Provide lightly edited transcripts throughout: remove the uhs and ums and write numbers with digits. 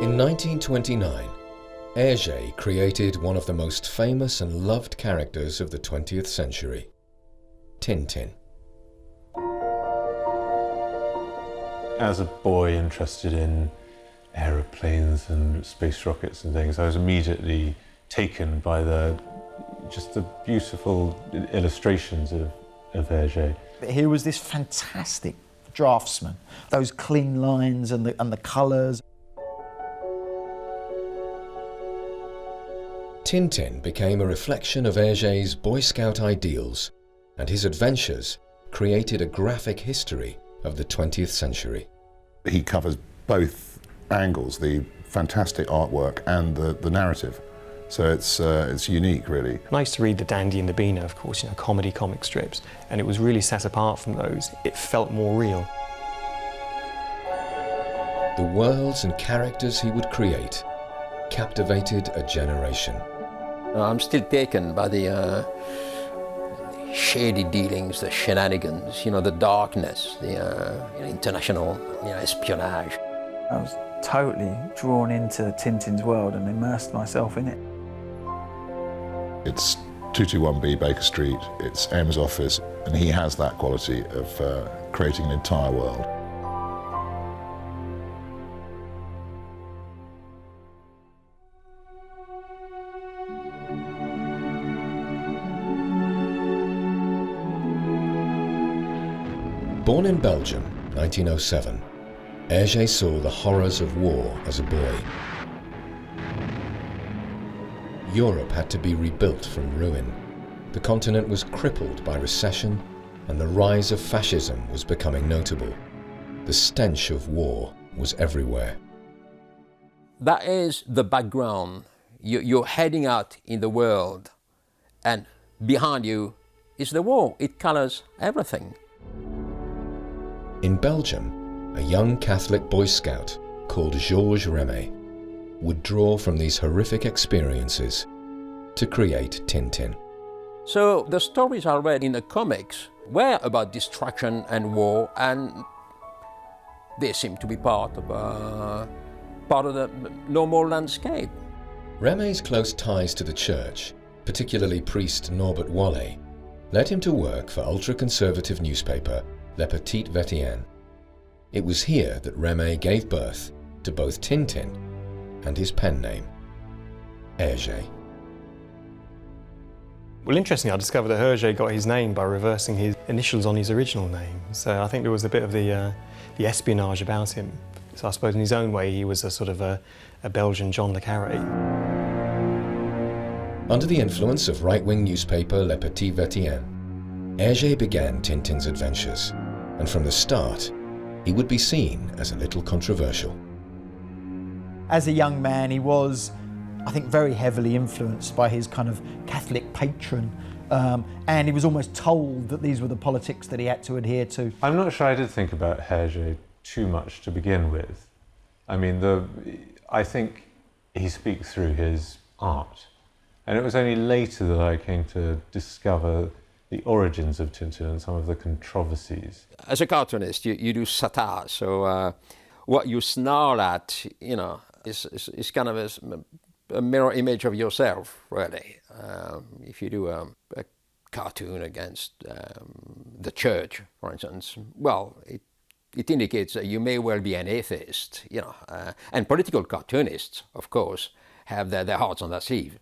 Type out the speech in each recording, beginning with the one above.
In 1929, Hergé created one of the most famous and loved characters of the 20th century, Tintin. As a boy interested in aeroplanes and space rockets and things, I was immediately taken by just the beautiful illustrations of Hergé. Here was this fantastic draftsman, those clean lines and the colours. Tintin became a reflection of Hergé's Boy Scout ideals, and his adventures created a graphic history of the 20th century. He covers both angles, the fantastic artwork and the narrative. So it's unique, really. I used to read The Dandy and the Beano, of course, comedy comic strips, and it was really set apart from those. It felt more real. The worlds and characters he would create captivated a generation. I'm still taken by the shady dealings, the shenanigans, the darkness, the international espionage. I was totally drawn into Tintin's world and immersed myself in it. It's 221B Baker Street, it's M's office, and he has that quality of creating an entire world. Born in Belgium, 1907, Hergé saw the horrors of war as a boy. Europe had to be rebuilt from ruin. The continent was crippled by recession, and the rise of fascism was becoming notable. The stench of war was everywhere. That is the background. You're heading out in the world, and behind you is the war. It colors everything. In Belgium, a young Catholic Boy Scout called Georges Remé would draw from these horrific experiences to create Tintin. So the stories I read in the comics were about destruction and war, and they seem to be part of the normal landscape. Remé's close ties to the church, particularly priest Norbert Wallez, led him to work for ultra-conservative newspaper Petit Vingtieme. It was here that Remé gave birth to both Tintin and his pen name, Hergé. Well, interestingly, I discovered that Hergé got his name by reversing his initials on his original name. So I think there was a bit of the espionage about him. So I suppose in his own way, he was a sort of a Belgian John le Carré. Under the influence of right-wing newspaper Le Petit Vingtieme, Hergé began Tintin's adventures, and from the start, he would be seen as a little controversial. As a young man, he was, I think, very heavily influenced by his kind of Catholic patron, and he was almost told that these were the politics that he had to adhere to. I'm not sure I did think about Hergé too much to begin with. I mean, I think he speaks through his art, and it was only later that I came to discover the origins of Tintin and some of the controversies. As a cartoonist, you do satire, so what you snarl at, is kind of a mirror image of yourself, really. If you do a cartoon against the church, for instance, well, it indicates that you may well be an atheist, and political cartoonists, of course, have their hearts on their sleeve.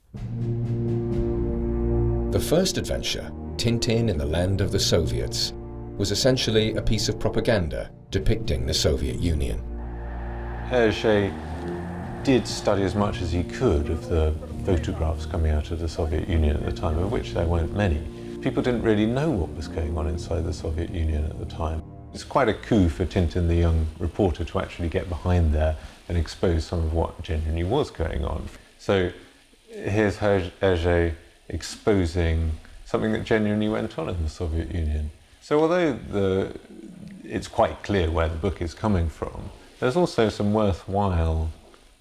The first adventure, Tintin in the Land of the Soviets, was essentially a piece of propaganda depicting the Soviet Union. Hergé did study as much as he could of the photographs coming out of the Soviet Union at the time, of which there weren't many. People didn't really know what was going on inside the Soviet Union at the time. It's quite a coup for Tintin, the young reporter, to actually get behind there and expose some of what genuinely was going on. So here's Hergé exposing something that genuinely went on in the Soviet Union. So although it's quite clear where the book is coming from, there's also some worthwhile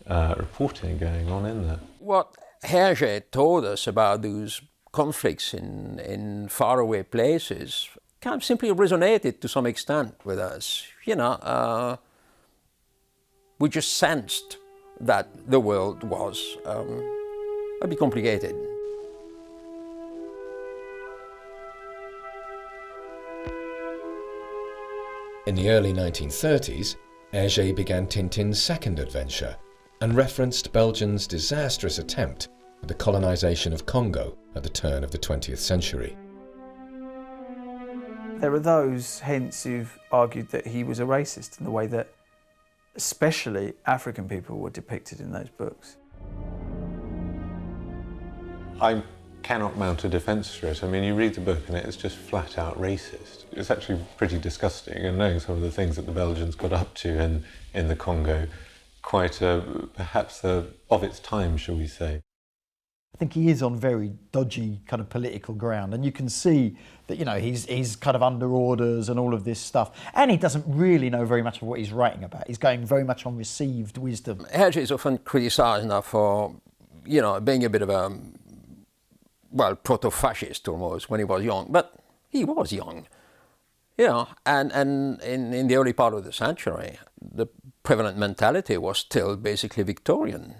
reporting going on in there. What Hergé told us about those conflicts in faraway places kind of simply resonated to some extent with us. We just sensed that the world was a bit complicated. In the early 1930s, Hergé began Tintin's second adventure and referenced Belgium's disastrous attempt at the colonization of Congo at the turn of the 20th century. There are those, hence, who've argued that he was a racist in the way that especially African people were depicted in those books. I cannot mount a defence for it. I mean, you read the book and it's just flat out racist. It's actually pretty disgusting, and knowing some of the things that the Belgians got up to in the Congo, quite perhaps of its time, shall we say. I think he is on very dodgy kind of political ground, and you can see that, you know, he's kind of under orders and all of this stuff, and he doesn't really know very much of what he's writing about. He's going very much on received wisdom. Hergé is often criticised now for, you know, being a bit of a, well, proto-fascist almost when he was young, but he was young, you know, and in the early part of the century, the prevalent mentality was still basically Victorian.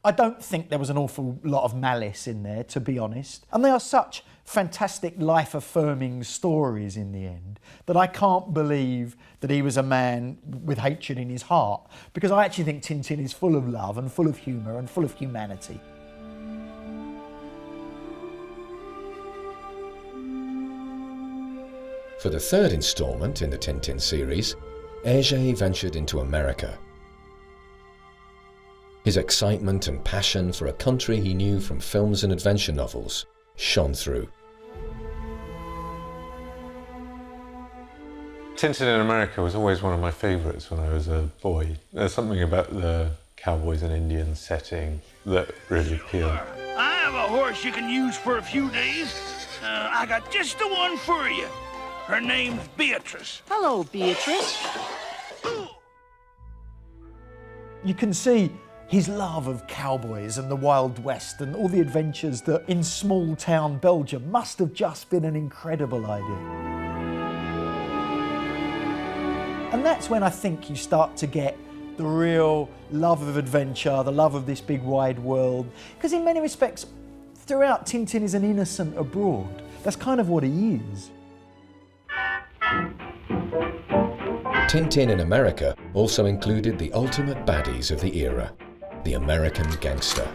I don't think there was an awful lot of malice in there, to be honest. And they are such fantastic life-affirming stories in the end that I can't believe that he was a man with hatred in his heart, because I actually think Tintin is full of love and full of humour and full of humanity. For the third instalment in the Tintin series, Hergé ventured into America. His excitement and passion for a country he knew from films and adventure novels shone through. Tintin in America was always one of my favourites when I was a boy. There's something about the cowboys and Indians setting that really appealed. I have a horse you can use for a few days. I got just the one for you. Her name's Beatrice. Hello, Beatrice. You can see his love of cowboys and the Wild West and all the adventures that in small town Belgium must have just been an incredible idea. And that's when I think you start to get the real love of adventure, the love of this big wide world. Because in many respects, throughout, Tintin is an innocent abroad. That's kind of what he is. Tintin in America also included the ultimate baddies of the era, the American gangster.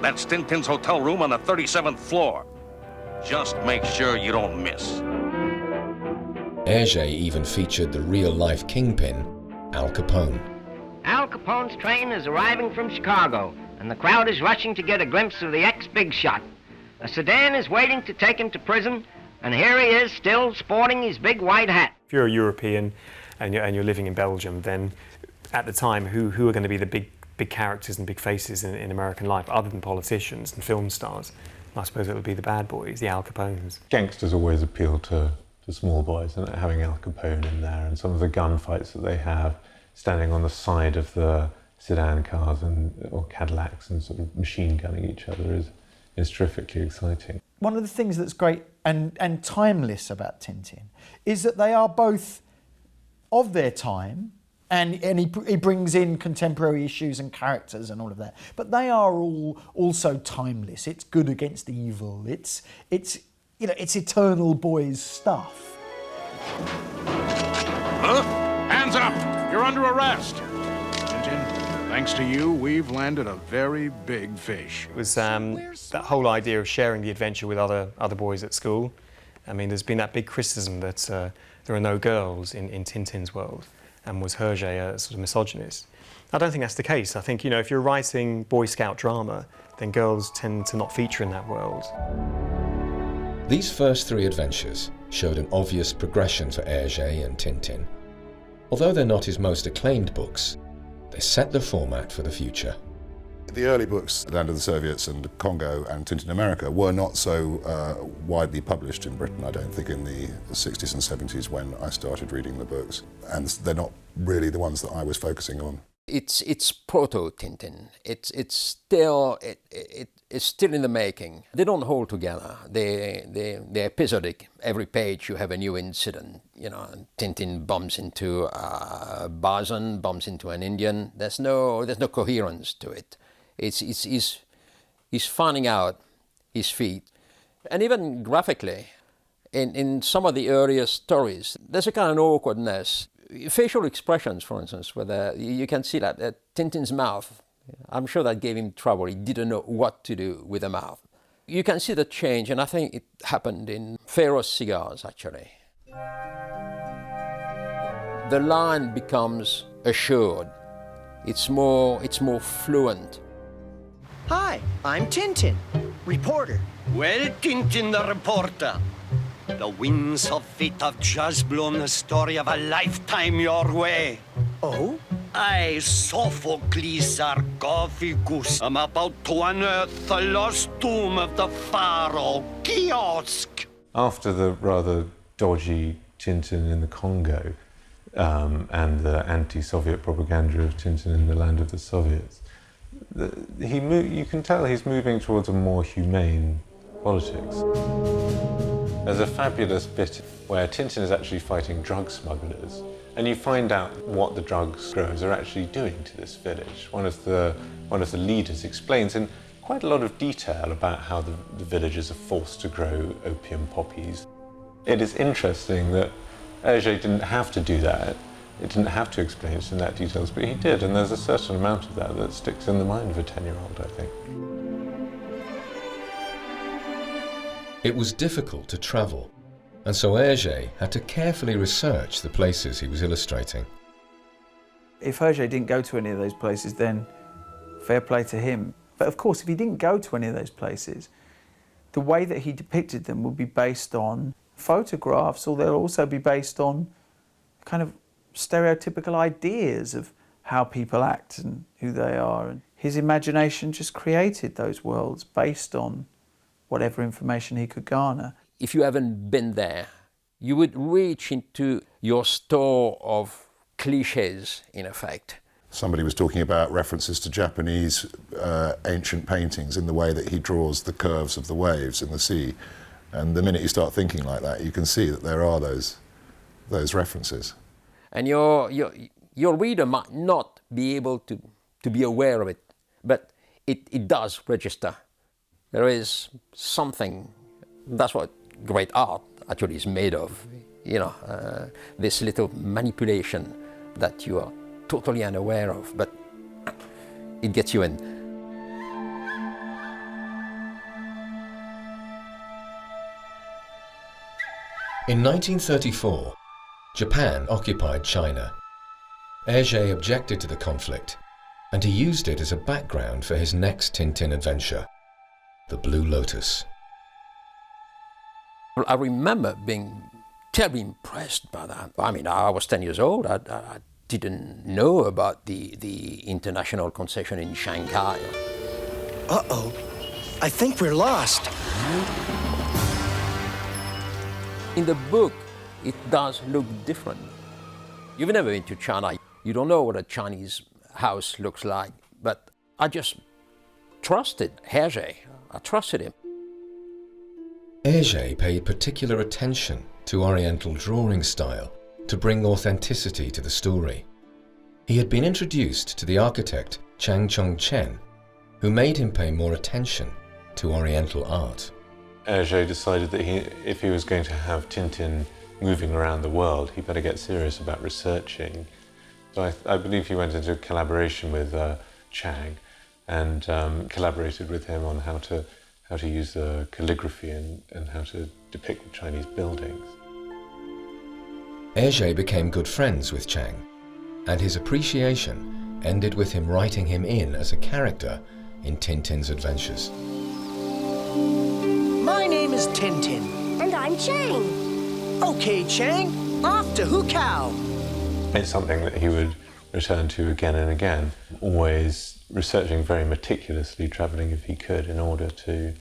That's Tintin's hotel room on the 37th floor. Just make sure you don't miss. Hergé even featured the real-life kingpin, Al Capone. Al Capone's train is arriving from Chicago, and the crowd is rushing to get a glimpse of the ex-big shot. A sedan is waiting to take him to prison, and here he is, still sporting his big white hat. If you're a European and you're living in Belgium, then at the time, who are going to be the big characters and big faces in American life, other than politicians and film stars? I suppose it would be the bad boys, the Al Capones. Gangsters always appeal to small boys, and having Al Capone in there and some of the gunfights that they have, standing on the side of the sedan cars or Cadillacs and sort of machine gunning each other is terrifically exciting. One of the things that's great and timeless about Tintin is that they are both of their time, and he brings in contemporary issues and characters and all of that, but they are all also timeless. It's good against evil. It's you know, it's eternal boys stuff. Huh? Hands up! You're under arrest. Tintin, thanks to you, we've landed a very big fish. It was that whole idea of sharing the adventure with other boys at school. I mean, there's been that big criticism that there are no girls in Tintin's world, and was Hergé a sort of misogynist? I don't think that's the case. I think, you know, if you're writing Boy Scout drama, then girls tend to not feature in that world. These first three adventures showed an obvious progression for Hergé and Tintin. Although they're not his most acclaimed books, they set the format for the future. The early books, Land of the Soviets and Congo and Tintin in America, were not so widely published in Britain, I don't think, in the 60s and 70s when I started reading the books. And they're not really the ones that I was focusing on. It's proto-Tintin. It's still in the making. They don't hold together. They're episodic. Every page you have a new incident. You know, Tintin bumps into a bison, bumps into an Indian. There's no coherence to it. He's finding out his feet, and even graphically, in some of the earlier stories, there's a kind of awkwardness. Facial expressions, for instance, where you can see that Tintin's mouth, I'm sure that gave him trouble. He didn't know what to do with the mouth. You can see the change, and I think it happened in Pharaoh's cigars, actually. The line becomes assured. It's more fluent. Hi, I'm Tintin, reporter. Well, Tintin the reporter, the winds of fate have just blown the story of a lifetime your way. Oh? I, Sophocles Sarcophagus, am about to unearth the lost tomb of the pharaoh Kiosk. After the rather dodgy Tintin in the Congo and the anti-Soviet propaganda of Tintin in the land of the Soviets, you can tell he's moving towards a more humane politics. There's a fabulous bit where Tintin is actually fighting drug smugglers, and you find out what the drugs growers are actually doing to this village. One of the leaders explains in quite a lot of detail about how the villagers are forced to grow opium poppies. It is interesting that Hergé didn't have to do that. It didn't have to explain it in that details, but he did, and there's a certain amount of that sticks in the mind of a 10-year-old, I think. It was difficult to travel, and so Hergé had to carefully research the places he was illustrating. If Hergé didn't go to any of those places, then fair play to him. But of course, if he didn't go to any of those places, the way that he depicted them would be based on photographs, or they'll also be based on kind of stereotypical ideas of how people act and who they are. And his imagination just created those worlds based on whatever information he could garner. If you haven't been there, you would reach into your store of cliches, in effect. Somebody was talking about references to Japanese ancient paintings in the way that he draws the curves of the waves in the sea. And the minute you start thinking like that, you can see that there are those references. And your reader might not be able to be aware of it, but it does register. There is something, that's what great art actually is made of, you know, this little manipulation that you are totally unaware of, but it gets you in. In 1934, Japan occupied China. Hergé objected to the conflict, and he used it as a background for his next Tintin adventure, The Blue Lotus. Well, I remember being terribly impressed by that. I mean, I was 10 years old. I didn't know about the international concession in Shanghai. Uh-oh, I think we're lost. In the book, it does look different. You've never been to China. You don't know what a Chinese house looks like, but I just trusted Hergé. I trusted him. Hergé paid particular attention to Oriental drawing style to bring authenticity to the story. He had been introduced to the architect Chang Chong-chen, who made him pay more attention to Oriental art. Hergé decided that if he was going to have Tintin moving around the world, he better get serious about researching. So I believe he went into collaboration with Chang and collaborated with him on how to use the calligraphy and how to depict the Chinese buildings. Hergé became good friends with Chang, and his appreciation ended with him writing him in as a character in Tintin's adventures. My name is Tintin. And I'm Chang. Okay, Chang, off to Hukao. It's something that he would return to again and again, always researching very meticulously, travelling if he could, in order to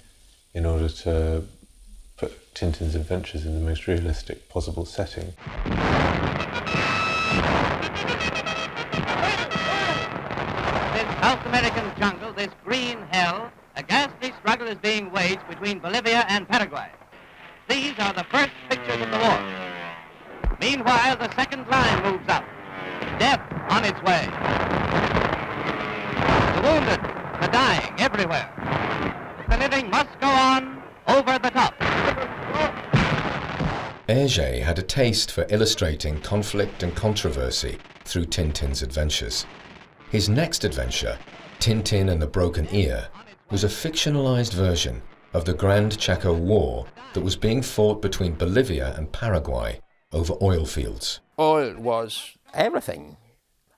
put Tintin's adventures in the most realistic possible setting. this South American jungle, this green hell, a ghastly struggle is being waged between Bolivia and Paraguay. These are the first pictures of the war. Meanwhile, the second line moves up. Death on its way. The wounded, the dying, everywhere. The living must go on over the top. Hergé had a taste for illustrating conflict and controversy through Tintin's adventures. His next adventure, Tintin and the Broken Ear, was a fictionalized version of the Grand Chaco War that was being fought between Bolivia and Paraguay over oil fields. Oil was everything.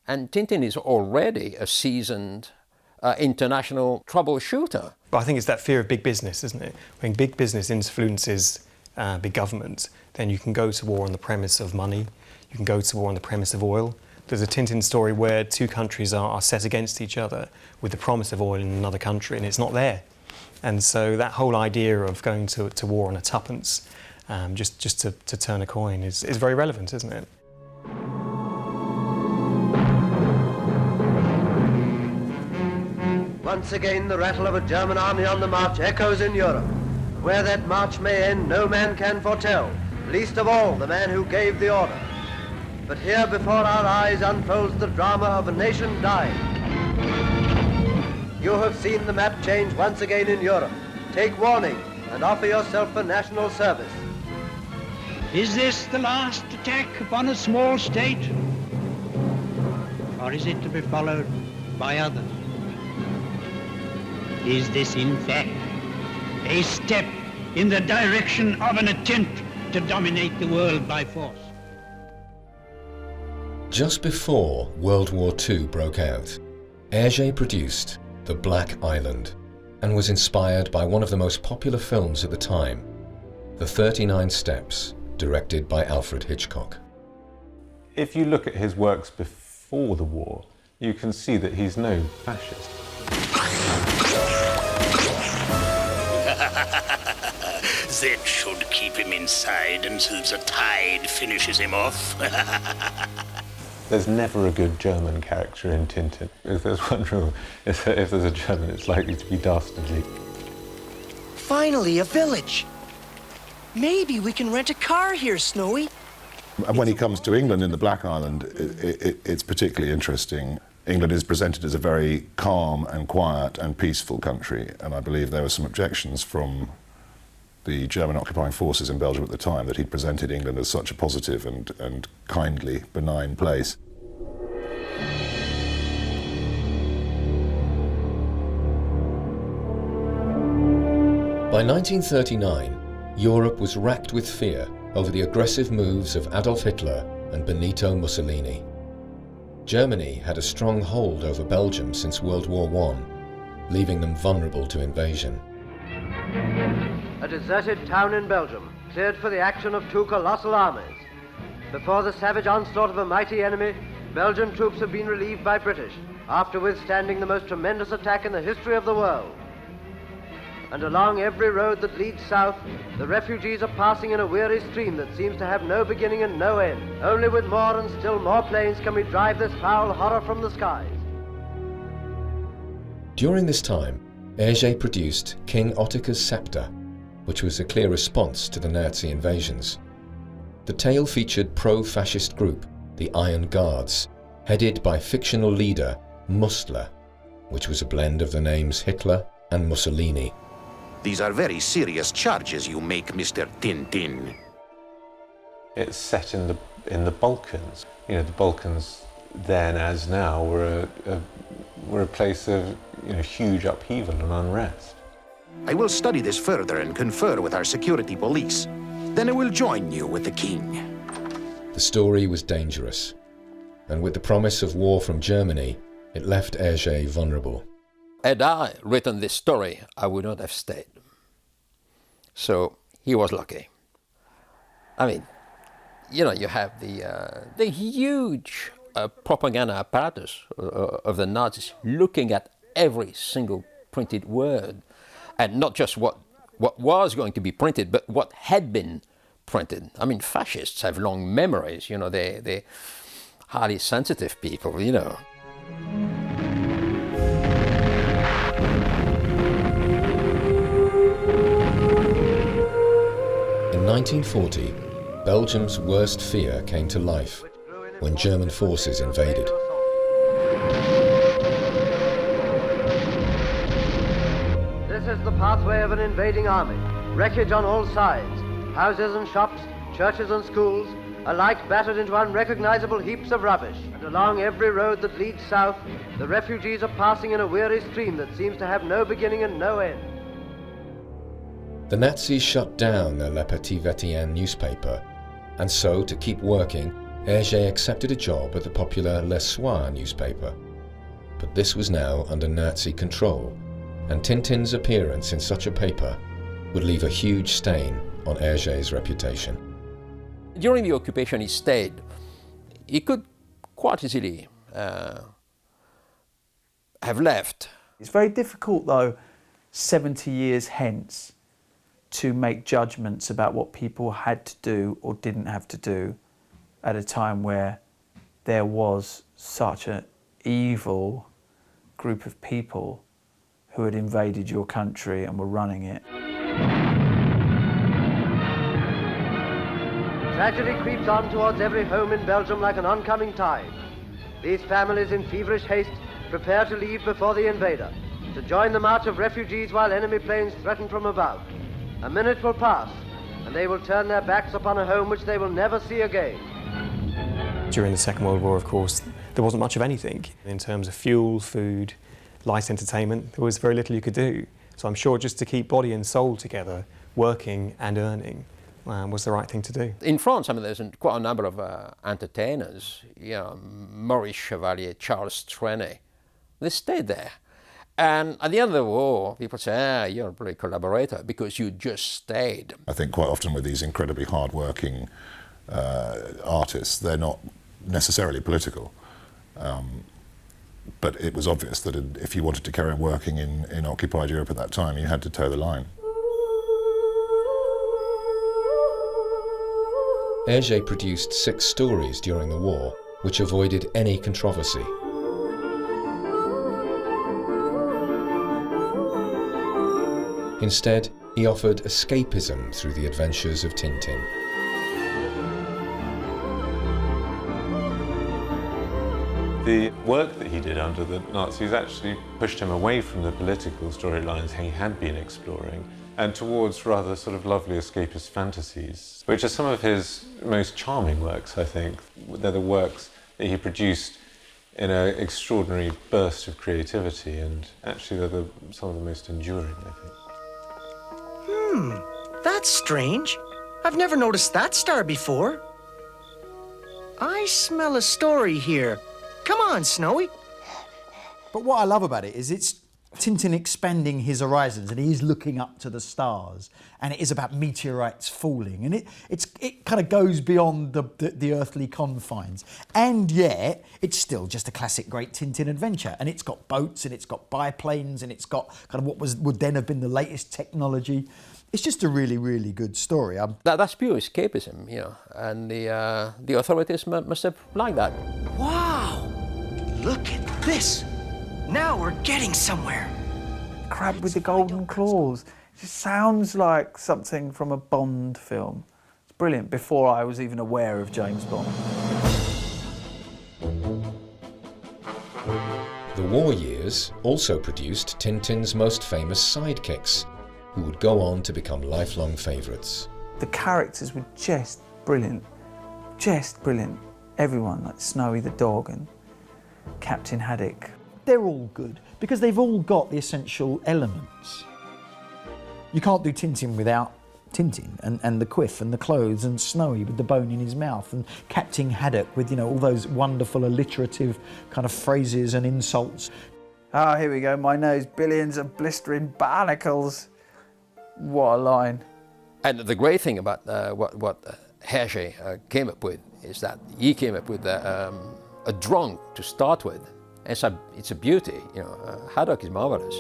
And Tintin is already a seasoned international troubleshooter. But I think it's that fear of big business, isn't it? When big business influences big government, then you can go to war on the premise of money, you can go to war on the premise of oil. There's a Tintin story where two countries are set against each other with the promise of oil in another country, and it's not there. And so that whole idea of going to war on a tuppence, just to turn a coin, is very relevant, isn't it? Once again, the rattle of a German army on the march echoes in Europe. Where that march may end, no man can foretell, least of all the man who gave the order. But here before our eyes unfolds the drama of a nation dying. You have seen the map change once again in Europe. Take warning and offer yourself for national service. Is this the last attack upon a small state? Or is it to be followed by others? Is this in fact a step in the direction of an attempt to dominate the world by force? Just before World War II broke out, Hergé produced The Black Island and was inspired by one of the most popular films at the time, The 39 Steps, directed by Alfred Hitchcock. If you look at his works before the war, you can see that he's no fascist. That should keep him inside until the tide finishes him off. There's never a good German character in Tintin. If there's one rule, it's that if there's a German, it's likely to be dastardly. Finally, a village. Maybe we can rent a car here, Snowy. And when he comes to England in the Black Island, it's particularly interesting. England is presented as a very calm and quiet and peaceful country, and I believe there were some objections from the German occupying forces in Belgium at the time that he'd presented England as such a positive and kindly, benign place. By 1939, Europe was racked with fear over the aggressive moves of Adolf Hitler and Benito Mussolini. Germany had a strong hold over Belgium since World War I, leaving them vulnerable to invasion. A deserted town in Belgium, cleared for the action of two colossal armies. Before the savage onslaught of a mighty enemy, Belgian troops have been relieved by British, after withstanding the most tremendous attack in the history of the world. And along every road that leads south, the refugees are passing in a weary stream that seems to have no beginning and no end. Only with more and still more planes can we drive this foul horror from the skies. During this time, Hergé produced King Ottokar's Scepter, which was a clear response to the Nazi invasions. The tale featured pro-fascist group, the Iron Guards, headed by fictional leader Mustler, which was a blend of the names Hitler and Mussolini. These are very serious charges you make, Mr. Tintin. It's set in the Balkans. You know, the Balkans then as now were a place of huge upheaval and unrest. I will study this further and confer with our security police. Then I will join you with the king. The story was dangerous, and with the promise of war from Germany, it left Hergé vulnerable. Had I written this story, I would not have stayed. So he was lucky. I mean, you have the huge propaganda apparatus of the Nazis looking at every single printed word, and not just what was going to be printed, but what had been printed. I mean, fascists have long memories, they're highly sensitive people, 1940, Belgium's worst fear came to life when German forces invaded. This is the pathway of an invading army. Wreckage on all sides. Houses and shops, churches and schools, alike battered into unrecognizable heaps of rubbish. And along every road that leads south, the refugees are passing in a weary stream that seems to have no beginning and no end. The Nazis shut down the Le Petit Vingtieme newspaper, and so, to keep working, Hergé accepted a job at the popular Le Soir newspaper. But this was now under Nazi control, and Tintin's appearance in such a paper would leave a huge stain on Hergé's reputation. During the occupation he stayed. He could quite easily have left. It's very difficult though, 70 years hence, to make judgments about what people had to do or didn't have to do at a time where there was such an evil group of people who had invaded your country and were running it. Tragedy creeps on towards every home in Belgium like an oncoming tide. These families in feverish haste prepare to leave before the invader, to join the march of refugees while enemy planes threaten from above. A minute will pass, and they will turn their backs upon a home which they will never see again. During the Second World War, of course, there wasn't much of anything. In terms of fuel, food, light entertainment, there was very little you could do. So I'm sure just to keep body and soul together, working and earning, was the right thing to do. In France, I mean, there's quite a number of entertainers, you know, Maurice Chevalier, Charles Trenet. They stayed there. And at the end of the war, people say, you're a great collaborator because you just stayed. I think quite often with these incredibly hard-working artists, they're not necessarily political. But it was obvious that if you wanted to carry on working in occupied Europe at that time, you had to toe the line. Hergé produced 6 stories during the war, which avoided any controversy. Instead, he offered escapism through the adventures of Tintin. The work that he did under the Nazis actually pushed him away from the political storylines he had been exploring and towards rather sort of lovely escapist fantasies, which are some of his most charming works, I think. They're the works that he produced in an extraordinary burst of creativity, and actually they're some of the most enduring, I think. That's strange. I've never noticed that star before. I smell a story here. Come on, Snowy. But what I love about it is it's Tintin expanding his horizons, and he's looking up to the stars, and it is about meteorites falling, and it kind of goes beyond the earthly confines, and yet it's still just a classic great Tintin adventure, and it's got boats, and it's got biplanes, and it's got kind of what would then have been the latest technology. It's just a really, really good story. That's pure escapism, you know, and the authorities must have liked that. Wow! Look at this. Now we're getting somewhere. Crab with the golden claws. It just sounds like something from a Bond film. It's brilliant, before I was even aware of James Bond. The war years also produced Tintin's most famous sidekicks, who would go on to become lifelong favourites. The characters were just brilliant. Just brilliant. Everyone, like Snowy the dog and Captain Haddock. They're all good because they've all got the essential elements. You can't do Tintin without Tintin and the quiff and the clothes and Snowy with the bone in his mouth and Captain Haddock with, you know, all those wonderful alliterative kind of phrases and insults. Ah, here we go. My nose, billions of blistering barnacles. What a line. And the great thing about what Hergé came up with is that he came up with a drunk to start with. And so it's a beauty, you know. Haddock is marvelous.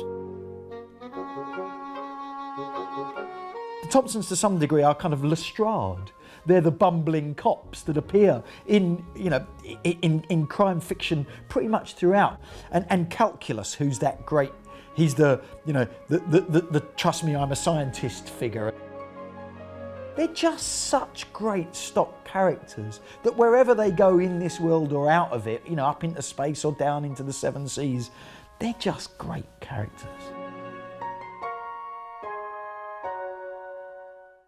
The Thompsons, to some degree, are kind of Lestrade. They're the bumbling cops that appear in, you know, in crime fiction pretty much throughout. And Calculus, who's that great, he's the, you know, the trust me, I'm a scientist figure. They're just such great stock characters that wherever they go in this world or out of it, you know, up into space or down into the seven seas, they're just great characters.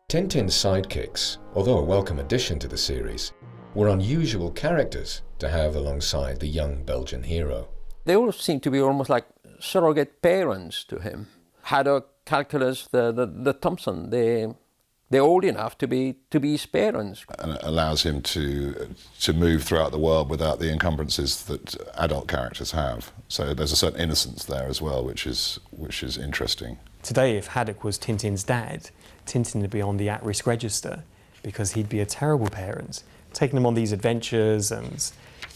Tintin's sidekicks, although a welcome addition to the series, were unusual characters to have alongside the young Belgian hero. They all seem to be almost like surrogate parents to him. Haddock, Calculus, the Thompson, they're old enough to be his parents. And it allows him to move throughout the world without the encumbrances that adult characters have. So there's a certain innocence there as well, which is interesting. Today, if Haddock was Tintin's dad, Tintin would be on the at-risk register because he'd be a terrible parent, taking him on these adventures and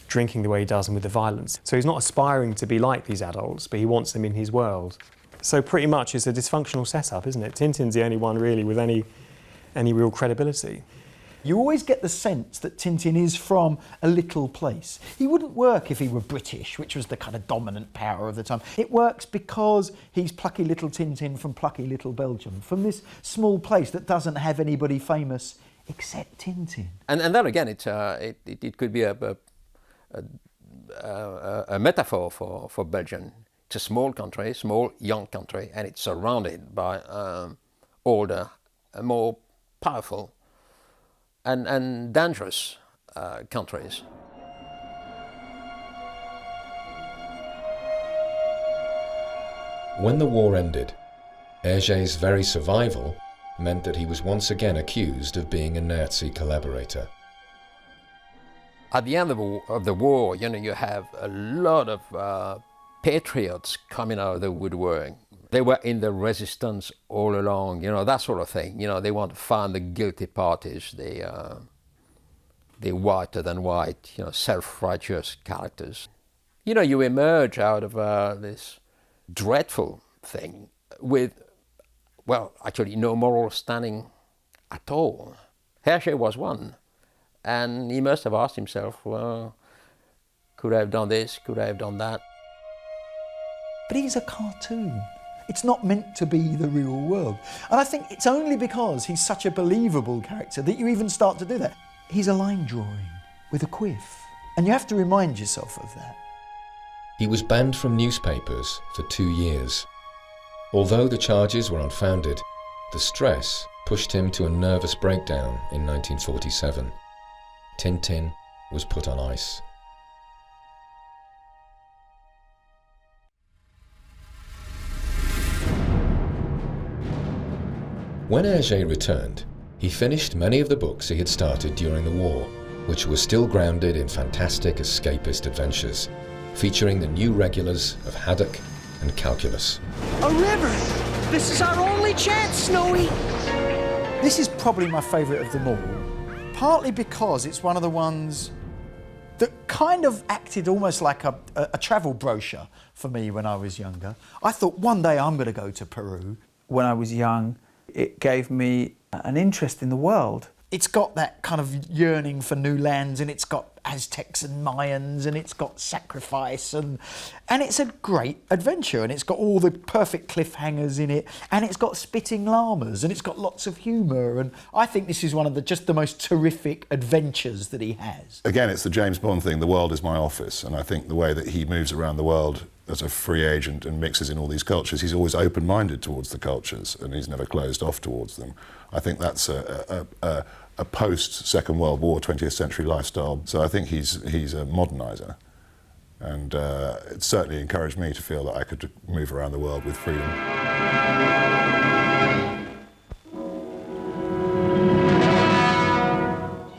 drinking the way he does and with the violence. So he's not aspiring to be like these adults, but he wants them in his world. So pretty much it's a dysfunctional setup, isn't it? Tintin's the only one really with any real credibility. You always get the sense that Tintin is from a little place. He wouldn't work if he were British, which was the kind of dominant power of the time. It works because he's plucky little Tintin from plucky little Belgium, from this small place that doesn't have anybody famous except Tintin. And then again, it could be a metaphor for Belgium. It's a small country, small young country, and it's surrounded by older, more powerful and dangerous countries. When the war ended, Hergé's very survival meant that he was once again accused of being a Nazi collaborator. At the end of the war, you know, you have a lot of patriots coming out of the woodwork. They were in the resistance all along, you know, that sort of thing. You know, they want to find the guilty parties, the whiter than white, you know, self-righteous characters. You know, you emerge out of this dreadful thing with, well, actually no moral standing at all. Hergé was one, and he must have asked himself, well, could I have done this, could I have done that? But he's a cartoon. It's not meant to be the real world. And I think it's only because he's such a believable character that you even start to do that. He's a line drawing with a quiff, and you have to remind yourself of that. He was banned from newspapers for 2 years. Although the charges were unfounded, the stress pushed him to a nervous breakdown in 1947. Tintin was put on ice. When Hergé returned, he finished many of the books he had started during the war, which were still grounded in fantastic escapist adventures, featuring the new regulars of Haddock and Calculus. A river! This is our only chance, Snowy! This is probably my favourite of them all, partly because it's one of the ones that kind of acted almost like a travel brochure for me when I was younger. I thought one day I'm going to go to Peru. When I was young, it gave me an interest in the world. It's got that kind of yearning for new lands, and it's got Aztecs and Mayans, and it's got sacrifice, and it's a great adventure, and it's got all the perfect cliffhangers in it, and it's got spitting llamas, and it's got lots of humour, and I think this is one of the most terrific adventures that he has. Again, it's the James Bond thing, the world is my office, and I think the way that he moves around the world as a free agent and mixes in all these cultures, he's always open-minded towards the cultures, and he's never closed off towards them. I think that's a post-Second World War, 20th century lifestyle. So I think he's a moderniser. And it certainly encouraged me to feel that I could move around the world with freedom.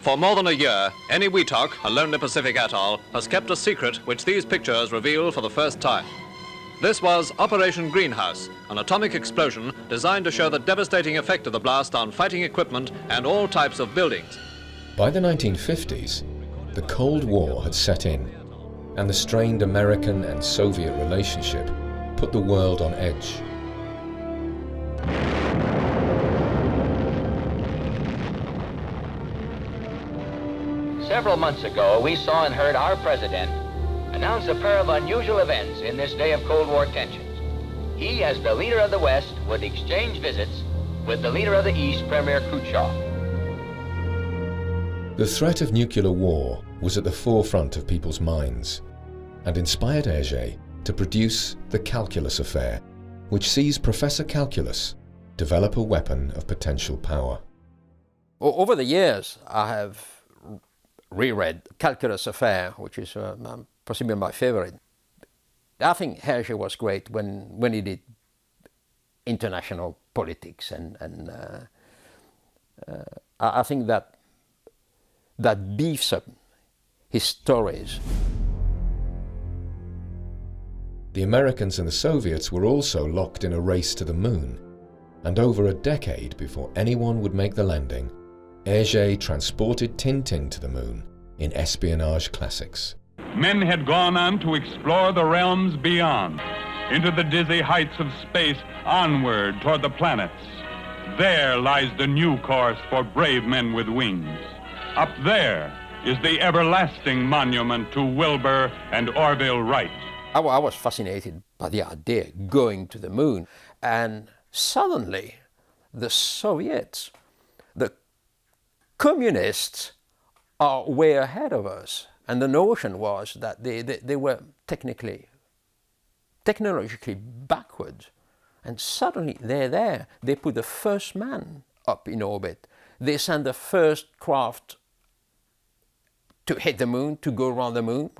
For more than a year, Eniwetok, a lonely Pacific atoll, has kept a secret which these pictures reveal for the first time. This was Operation Greenhouse, an atomic explosion designed to show the devastating effect of the blast on fighting equipment and all types of buildings. By the 1950s, the Cold War had set in, and the strained American and Soviet relationship put the world on edge. Several months ago, we saw and heard our president announce a pair of unusual events in this day of Cold War tensions. He, as the leader of the West, would exchange visits with the leader of the East, Premier Khrushchev. The threat of nuclear war was at the forefront of people's minds and inspired Hergé to produce the Calculus Affair, which sees Professor Calculus develop a weapon of potential power. Over the years, I have reread Calculus Affair, which is possibly my favorite. I think Hergé was great when he did international politics, and I think that beefs up his stories. The Americans and the Soviets were also locked in a race to the moon, and over a decade before anyone would make the landing, Hergé transported Tintin to the moon in espionage classics. Men had gone on to explore the realms beyond, into the dizzy heights of space, onward toward the planets. There lies the new course for brave men with wings. Up there is the everlasting monument to Wilbur and Orville Wright. I was fascinated by the idea going to the moon, and suddenly the Soviets, the communists, are way ahead of us. And the notion was that they were technologically backward. And suddenly they're there. They put the first man up in orbit. They send the first craft to hit the moon, to go around the moon.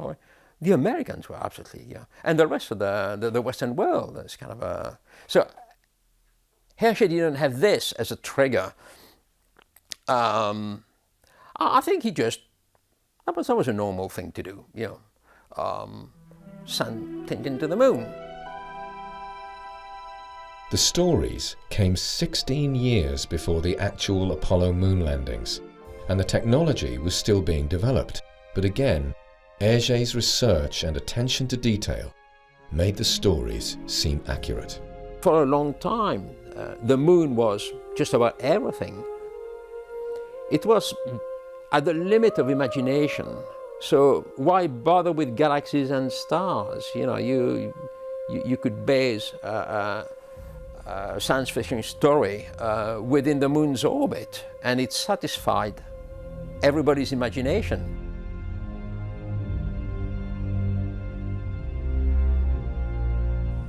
The Americans were absolutely, and the rest of the Western world is kind of a... So Hergé didn't have this as a trigger. I think he just, that was a normal thing to do, send Tintin to the moon. The stories came 16 years before the actual Apollo moon landings, and the technology was still being developed. But again, Hergé's research and attention to detail made the stories seem accurate. For a long time, the moon was just about everything. It was at the limit of imagination. So why bother with galaxies and stars? You could base a science fiction story within the moon's orbit, and it satisfied everybody's imagination.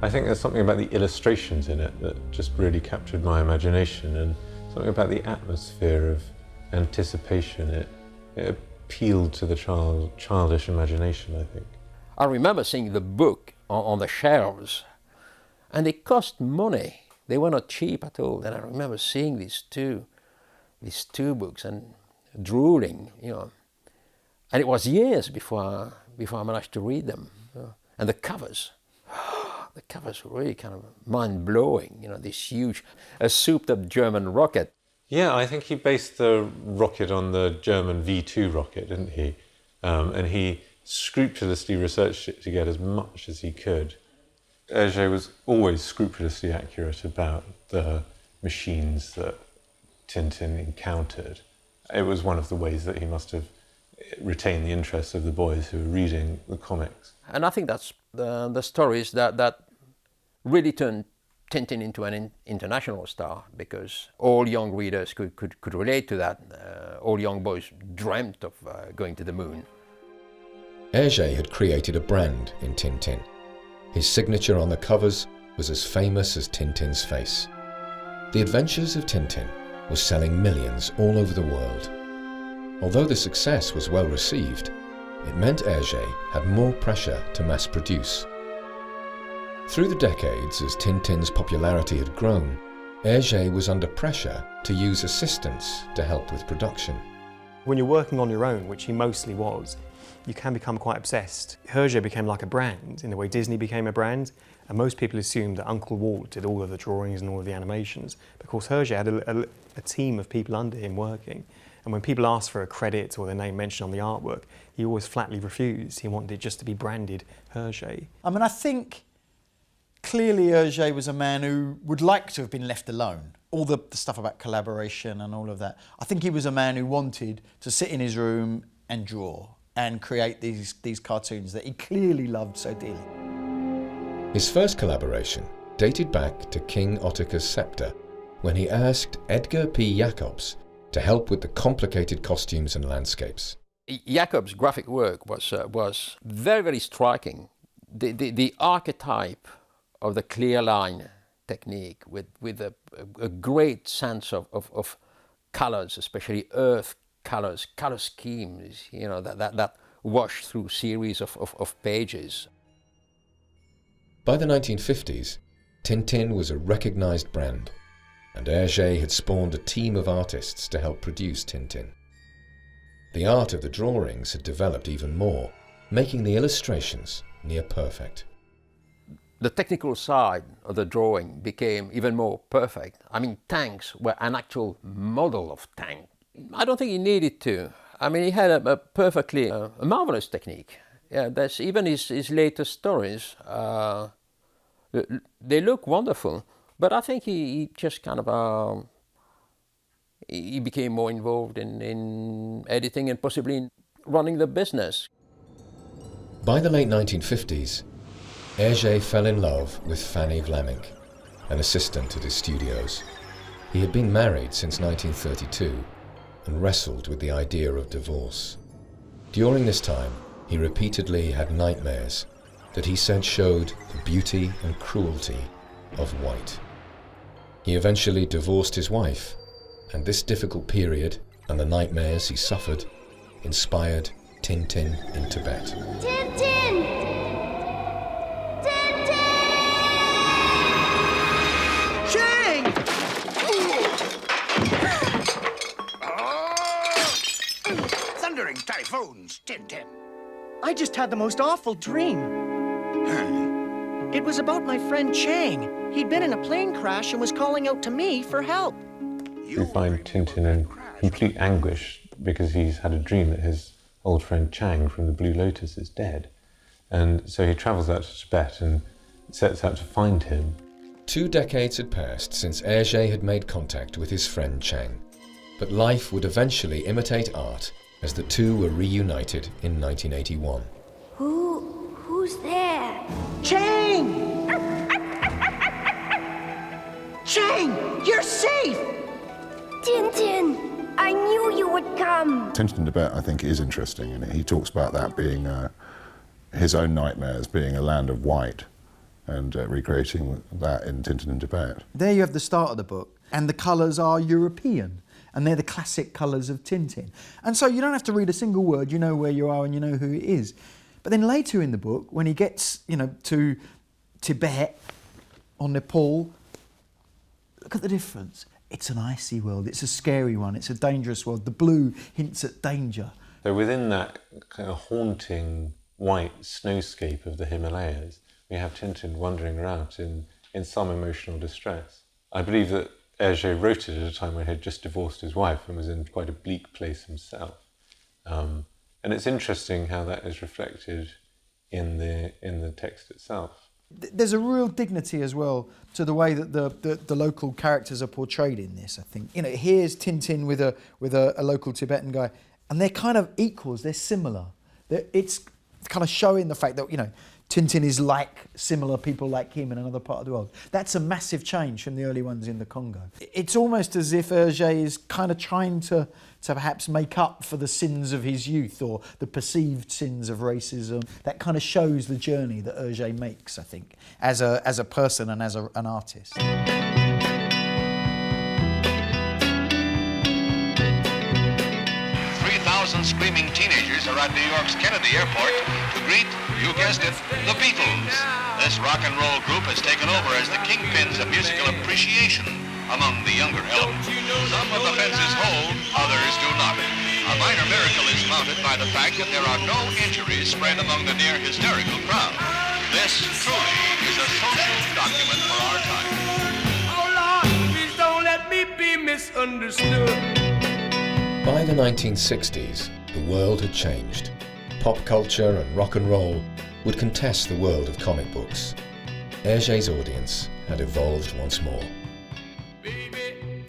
I think there's something about the illustrations in it that just really captured my imagination, and something about the atmosphere of anticipation. It appealed to the childish imagination, I think. I remember seeing the book on the shelves, and they cost money. They were not cheap at all. And I remember seeing these two books and drooling, And it was years before I managed to read them. And the covers were really kind of mind-blowing. This huge, a souped-up German rocket. Yeah, I think he based the rocket on the German V2 rocket, didn't he? And he scrupulously researched it to get as much as he could. Hergé was always scrupulously accurate about the machines that Tintin encountered. It was one of the ways that he must have retained the interest of the boys who were reading the comics. And I think that's the stories that really turned Tintin into an international star, because all young readers could relate to that. All young boys dreamt of going to the moon. Hergé had created a brand in Tintin. His signature on the covers was as famous as Tintin's face. The Adventures of Tintin was selling millions all over the world. Although the success was well received, it meant Hergé had more pressure to mass produce. Through the decades, as Tintin's popularity had grown, Hergé was under pressure to use assistants to help with production. When you're working on your own, which he mostly was, you can become quite obsessed. Hergé became like a brand, in the way Disney became a brand, and most people assumed that Uncle Walt did all of the drawings and all of the animations. But of course, Hergé had a team of people under him working, and when people asked for a credit or their name mentioned on the artwork, he always flatly refused. He wanted it just to be branded Hergé. I think clearly Hergé was a man who would like to have been left alone. All the stuff about collaboration and all of that. I think he was a man who wanted to sit in his room and draw and create these cartoons that he clearly loved so dearly. His first collaboration dated back to King Ottokar's scepter, when he asked Edgar P. Jacobs to to help with the complicated costumes and landscapes. Jacob's graphic work was very, very striking. The archetype of the clear line technique with a great sense of colors, especially earth colors, color schemes, you know, that wash through series of pages. By the 1950s, Tintin was a recognized brand, and Hergé had spawned a team of artists to help produce Tintin. The art of the drawings had developed even more, making the illustrations near perfect. The technical side of the drawing became even more perfect. I mean, tanks were an actual model of tank. I don't think he needed to. I mean, he had a perfectly a marvelous technique. Yeah, that's even his latest stories. They look wonderful, but I think he just kind of he became more involved in editing and possibly in running the business. By the late 1950s, Hergé fell in love with Fanny Vlamink, an assistant at his studios. He had been married since 1932 and wrestled with the idea of divorce. During this time, he repeatedly had nightmares that he said showed the beauty and cruelty of white. He eventually divorced his wife, and this difficult period and the nightmares he suffered inspired Tintin in Tibet. Tintin! Chang! Thundering typhoons, Tintin. I just had the most awful dream. It was about my friend Chang. He'd been in a plane crash and was calling out to me for help. We find Tintin in complete anguish because he's had a dream that his old friend Chang from the Blue Lotus is dead. And so he travels out to Tibet and sets out to find him. 2 decades had passed since Hergé had made contact with his friend Chang, but life would eventually imitate art as the two were reunited in 1981. Who's there? Chang! Chang, you're safe! Tintin, I knew you would come. Tintin in Tibet, I think, is interesting, and he talks about that being his own nightmares, being a land of white, and recreating that in Tintin in Tibet. There you have the start of the book, and the colours are European, and they're the classic colours of Tintin. And so you don't have to read a single word, you know where you are and you know who it is. But then later in the book, when he gets, to Tibet or Nepal, look at the difference. It's an icy world, it's a scary one, it's a dangerous world. The blue hints at danger. So within that kind of haunting white snowscape of the Himalayas, we have Tintin wandering around in some emotional distress. I believe that Hergé wrote it at a time when he had just divorced his wife and was in quite a bleak place himself. And it's interesting how that is reflected in the text itself. There's a real dignity as well to the way that the local characters are portrayed in this, I think. Here's Tintin with a local Tibetan guy, and they're kind of equals, they're similar. It's kind of showing the fact that, Tintin is like similar people like him in another part of the world. That's a massive change from the early ones in the Congo. It's almost as if Hergé is kind of trying to perhaps make up for the sins of his youth or the perceived sins of racism. That kind of shows the journey that Hergé makes, I think, as a person and as an artist. 3,000 screaming teenagers are at New York's Kennedy Airport to greet, you guessed it, the Beatles. This rock and roll group has taken over as the kingpins of musical appreciation among the younger ilk. Some of the fences hold, others do not. A minor miracle is mounted by the fact that there are no injuries spread among the near hysterical crowd. This truly is a social document for our time. Oh Lord, please don't let me be misunderstood. By the 1960s, the world had changed. Pop culture and rock and roll would contest the world of comic books. Hergé's audience had evolved once more.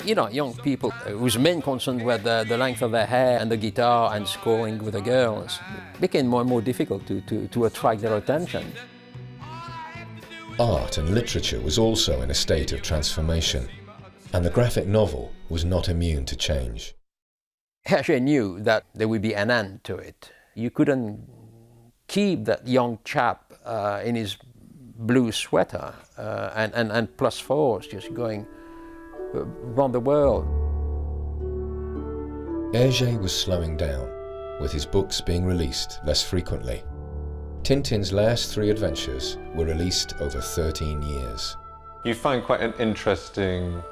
Young people whose main concern were the length of their hair and the guitar and scoring with the girls became more and more difficult to attract their attention. Art and literature was also in a state of transformation, and the graphic novel was not immune to change. Hergé knew that there would be an end to it. You couldn't keep that young chap in his blue sweater and plus fours just going around the world. Hergé was slowing down, with his books being released less frequently. Tintin's last 3 adventures were released over 13 years. You find quite an interesting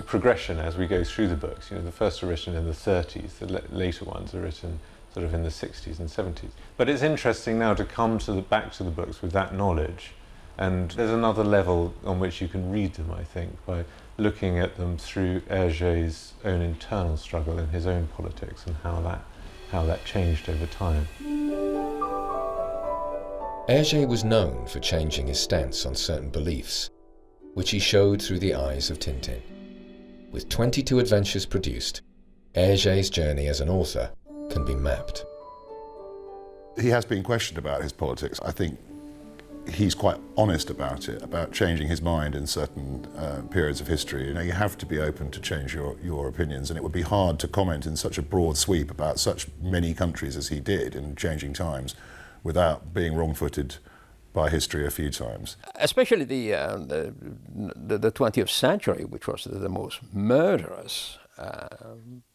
progression as we go through the books. You know, the first are written in the 30s, the later ones are written sort of in the 60s and 70s. But it's interesting now to come back to the books with that knowledge, and there's another level on which you can read them, I think, by looking at them through Hergé's own internal struggle and his own politics and how that changed over time. Hergé was known for changing his stance on certain beliefs, which he showed through the eyes of Tintin. With 22 adventures produced, Hergé's journey as an author can be mapped. He has been questioned about his politics. I think he's quite honest about it, about changing his mind in certain periods of history. You know, you have to be open to change your opinions, and it would be hard to comment in such a broad sweep about such many countries as he did in changing times without being wrong-footed by history a few times. Especially the 20th century, which was the most murderous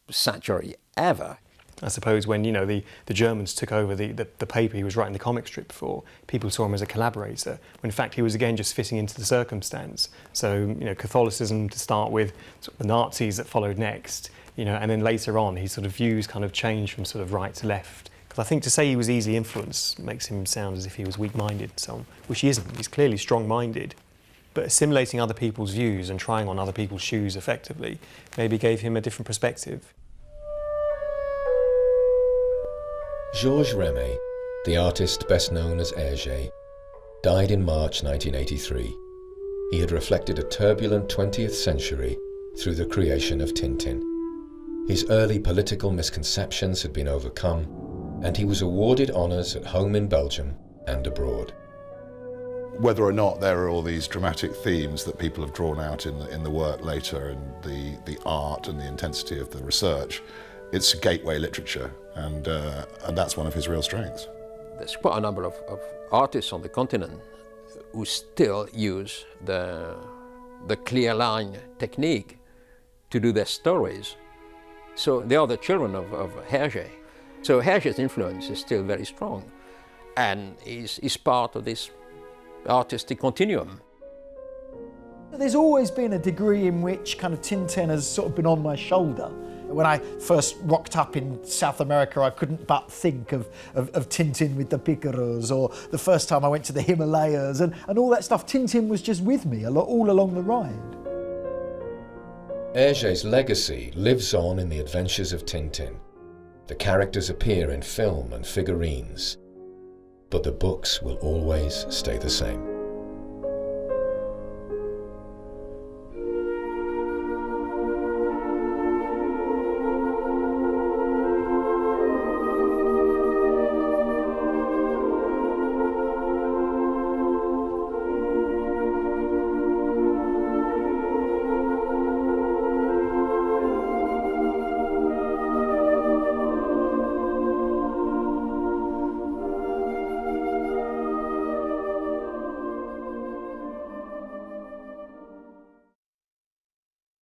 century ever. I suppose when, you know, the Germans took over the paper he was writing the comic strip for, people saw him as a collaborator, when in fact he was again just fitting into the circumstance. So, you know, Catholicism to start with, sort of the Nazis that followed next, you know, and then later on his sort of views kind of changed from sort of right to left. Because I think to say he was easily influenced makes him sound as if he was weak-minded, so, which he isn't. He's clearly strong-minded. But assimilating other people's views and trying on other people's shoes effectively maybe gave him a different perspective. Georges Remy, the artist best known as Hergé, died in March 1983. He had reflected a turbulent 20th century through the creation of Tintin. His early political misconceptions had been overcome, and he was awarded honours at home in Belgium and abroad. Whether or not there are all these dramatic themes that people have drawn out in the work later, and the art and the intensity of the research, it's gateway literature, and that's one of his real strengths. There's quite a number of artists on the continent who still use the clear line technique to do their stories. So they are the children of Hergé. So Hergé's influence is still very strong, and is part of this artistic continuum. There's always been a degree in which kind of Tintin has sort of been on my shoulder. When I first rocked up in South America, I couldn't but think of Tintin with the picaros, or the first time I went to the Himalayas, and all that stuff. Tintin was just with me all along the ride. Hergé's legacy lives on in the adventures of Tintin. The characters appear in film and figurines, but the books will always stay the same.